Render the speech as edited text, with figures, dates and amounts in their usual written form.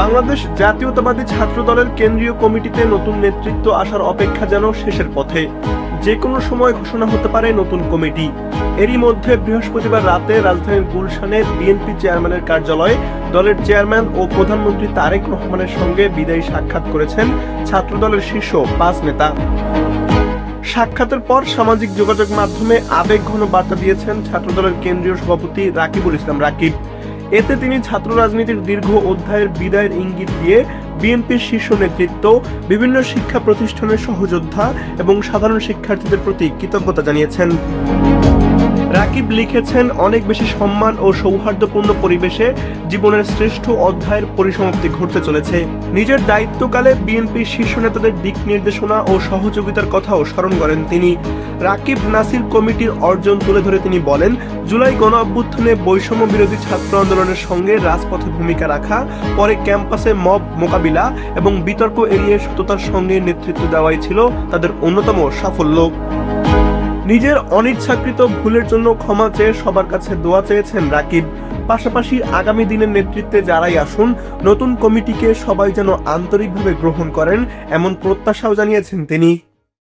বাংলাদেশ জাতীয়তাবাদী ছাত্র দলের কেন্দ্রীয় কমিটিতে নতুন নেতৃত্ব আসার অপেক্ষা যেন শেষের পথে। যে কোনো সময় ঘোষণা হতে পারে নতুন কমিটি। এরই মধ্যে বৃহস্পতিবার রাতে রাজধানীর গুলশানে বিএনপি চেয়ারম্যানের কার্যালয়ে দলের চেয়ারম্যান ও প্রধানমন্ত্রী তারেক রহমানের সঙ্গে বিদায়ী সাক্ষাৎ করেছেন ছাত্রদলের শীর্ষ 5 নেতা। সাক্ষাতের পর সামাজিক যোগাযোগ মাধ্যমে আবেগঘন বার্তা দিয়েছেন ছাত্রদলের কেন্দ্রীয় সভাপতি রাকিবুল ইসলাম রাকিব। এতে তিনি ছাত্র রাজনীতির দীর্ঘ অধ্যায়ের বিদায়ের ইঙ্গিত দিয়ে বিএনপির শীর্ষ নেতৃত্ব, বিভিন্ন শিক্ষা প্রতিষ্ঠানের সহযোদ্ধা এবং সাধারণ শিক্ষার্থীদের প্রতি কৃতজ্ঞতা জানিয়েছেন। রাকিব লিখেছেন, অনেক বেশি সম্মান ও সৌহার্দ্যপূর্ণ পরিবেশে জীবনের শ্রেষ্ঠ অধ্যায়ের পরিসমাপ্তি ঘটতে চলেছে। নিজের দায়িত্বকালে বিএনপির শীর্ষ নেতাদের দিক নির্দেশনা ও সহযোগিতার কথাও স্মরণ করেন তিনি। রাকিব নাসির কমিটির অর্জন তুলে ধরে তিনি বলেন, জুলাই গণ অভ্যুত্থানে বৈষম্য বিরোধী ছাত্র আন্দোলনের সঙ্গে রাজপথে ভূমিকা রাখা, পরে ক্যাম্পাসে মব মোকাবিলা এবং বিতর্ক এড়িয়ে সততার সঙ্গে নেতৃত্ব দেওয়াই ছিল তাদের অন্যতম সাফল্য। নিজের অনিচ্ছাকৃত ভুলের জন্য ক্ষমা চেয়ে সবার কাছে দোয়া চেয়েছেন রাকিব। পাশাপাশি আগামী দিনের নেতৃত্বে যারাই আসুন, নতুন কমিটিকে সবাই যেন আন্তরিকভাবে গ্রহণ করেন, এমন প্রত্যাশাও জানিয়েছেন তিনি।